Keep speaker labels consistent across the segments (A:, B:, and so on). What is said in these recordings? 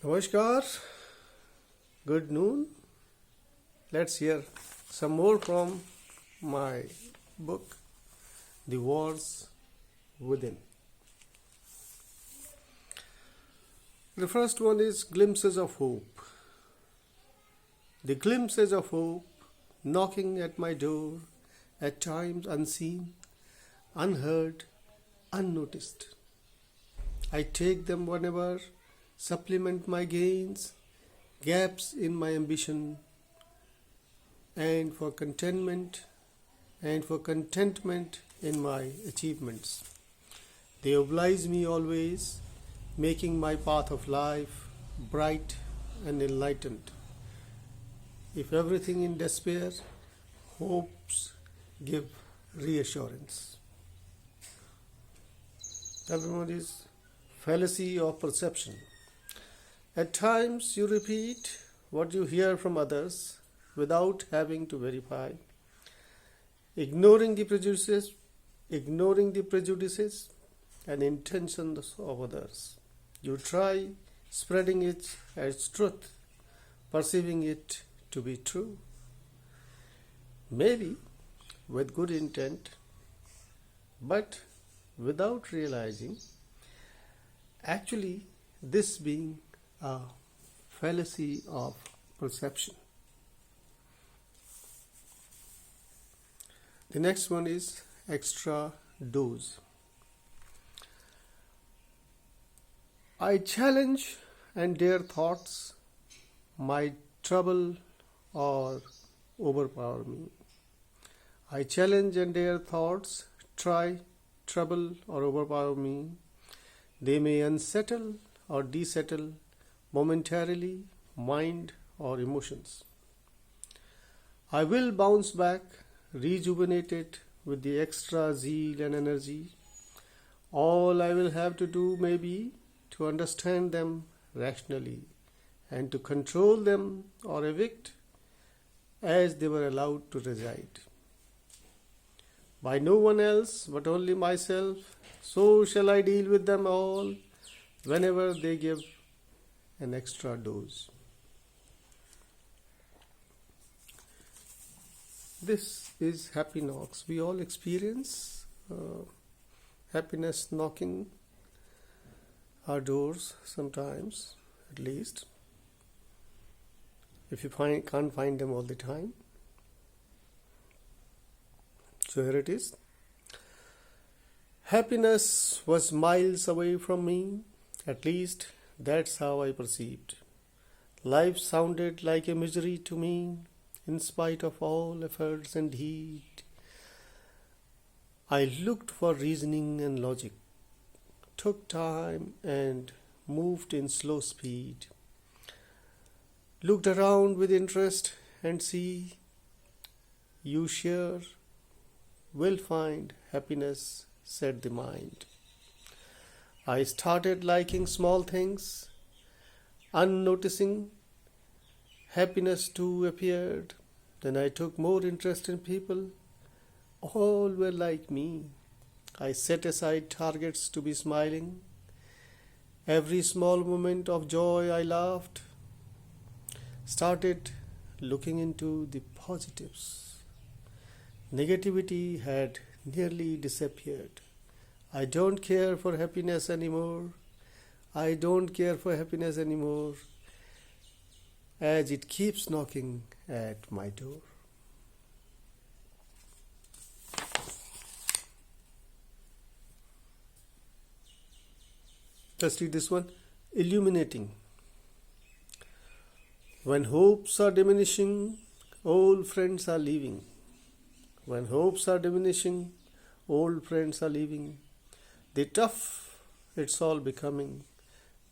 A: Namaskar, good noon. Let's hear some more from my book, The Wars Within. The first one is Glimpses of Hope. The glimpses of hope knocking at my door, at times unseen, unheard, unnoticed. I take them whenever, supplement my gains, gaps in my ambition, and for contentment in my achievements. They oblige me always, making my path of life bright and enlightened. If everything in despair, hopes give reassurance. Everyone is fallacy of perception. At times you repeat what you hear from others without having to verify, ignoring the prejudices and intentions of others. You try spreading it as truth, perceiving it to be true, maybe with good intent, but without realizing actually this being a fallacy of perception. The next one is extra dose. I challenge and dare thoughts might trouble or overpower me. I challenge and dare thoughts try, trouble or overpower me. They may unsettle or desettle momentarily mind or emotions. I will bounce back, rejuvenated with the extra zeal and energy. All I will have to do may be to understand them rationally and to control them or evict as they were allowed to reside. By no one else but only myself, so shall I deal with them all whenever they give an extra dose. This is happy knocks. We all experience happiness knocking our doors sometimes, at least, if you can't find them all the time. So here it is. Happiness was miles away from me, at least that's how I perceived. Life sounded like a misery to me, in spite of all efforts and heat. I looked for reasoning and logic, took time and moved in slow speed, looked around with interest and see, you sure will find happiness, said the mind. I started liking small things, unnoticing. Happiness too appeared. Then I took more interest in people. All were like me. I set aside targets to be smiling. Every small moment of joy I laughed. Started looking into the positives. Negativity had nearly disappeared. I don't care for happiness anymore. I don't care for happiness anymore as it keeps knocking at my door. Let's read this one. Illuminating. When hopes are diminishing, old friends are leaving. When hopes are diminishing, old friends are leaving. The tough it's all becoming.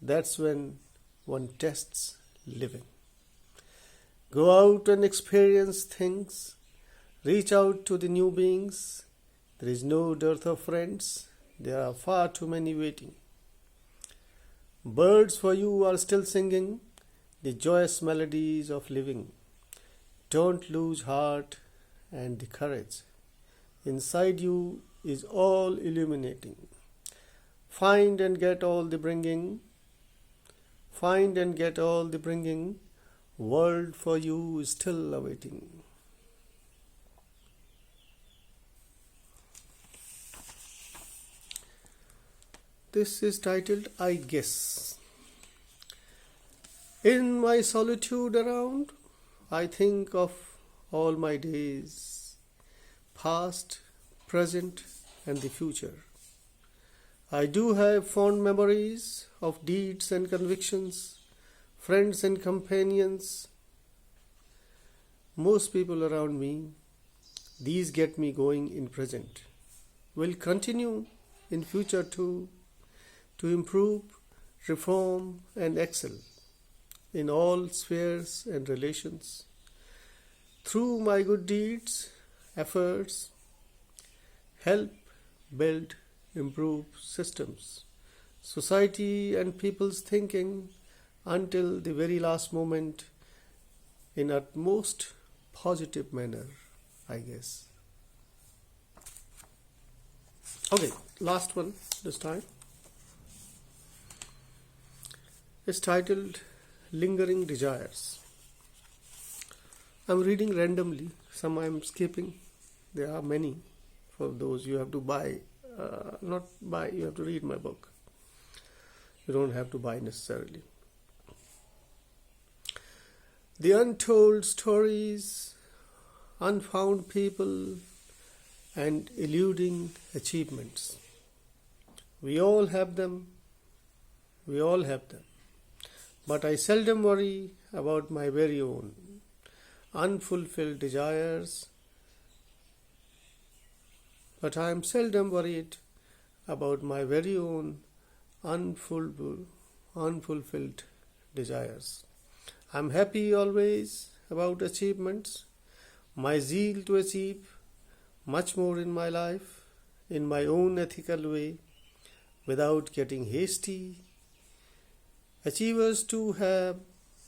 A: That's when one tests living. Go out and experience things. Reach out to the new beings. There is no dearth of friends. There are far too many waiting. Birds for you are still singing the joyous melodies of living. Don't lose heart and the courage. Inside you is all illuminating. Find and get all the bringing. Find and get all the bringing. World for you is still awaiting. This is titled I Guess. In my solitude around, I think of all my days, past, present, and the future. I do have fond memories of deeds and convictions, friends and companions. Most people around me, these get me going in present. Will continue in future too, to improve, reform, and excel in all spheres and relations. Through my good deeds, efforts, help build, improve systems, society and people's thinking until the very last moment in utmost positive manner, I guess. Okay, last one this time. It's titled Lingering Desires. I'm reading randomly, some I'm skipping. There are many. For those you have to buy, not buy, you have to read my book. You don't have to buy necessarily. The untold stories, unfound people, and eluding achievements. We all have them. We all have them. But I seldom worry about my very own unfulfilled desires. But I am seldom worried about my very own unfulfilled desires. I am happy always about achievements, my zeal to achieve much more in my life, in my own ethical way, without getting hasty. Achievers too have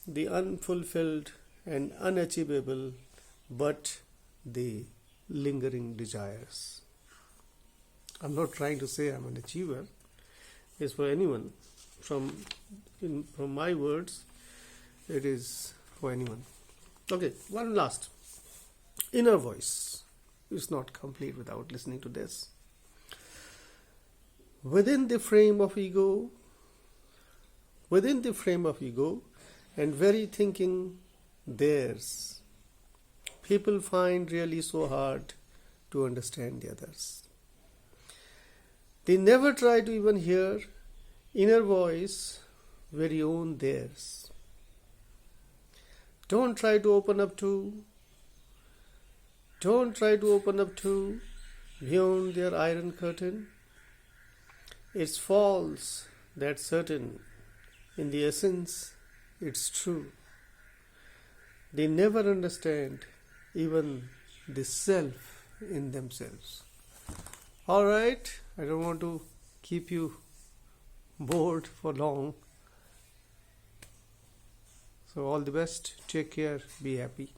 A: the unfulfilled and unachievable, but the lingering desires. I'm not trying to say I'm an achiever. It's for anyone. From my words, it is for anyone. Okay, one last. Inner voice is not complete without listening to this. Within the frame of ego and very thinking theirs, people find really so hard to understand the others. They never try to even hear inner voice, very own theirs. Don't try to open up to beyond their iron curtain. It's false, that's certain. In the essence, it's true. They never understand even the self in themselves. All right, I don't want to keep you bored for long. So all the best. Take care. Be happy.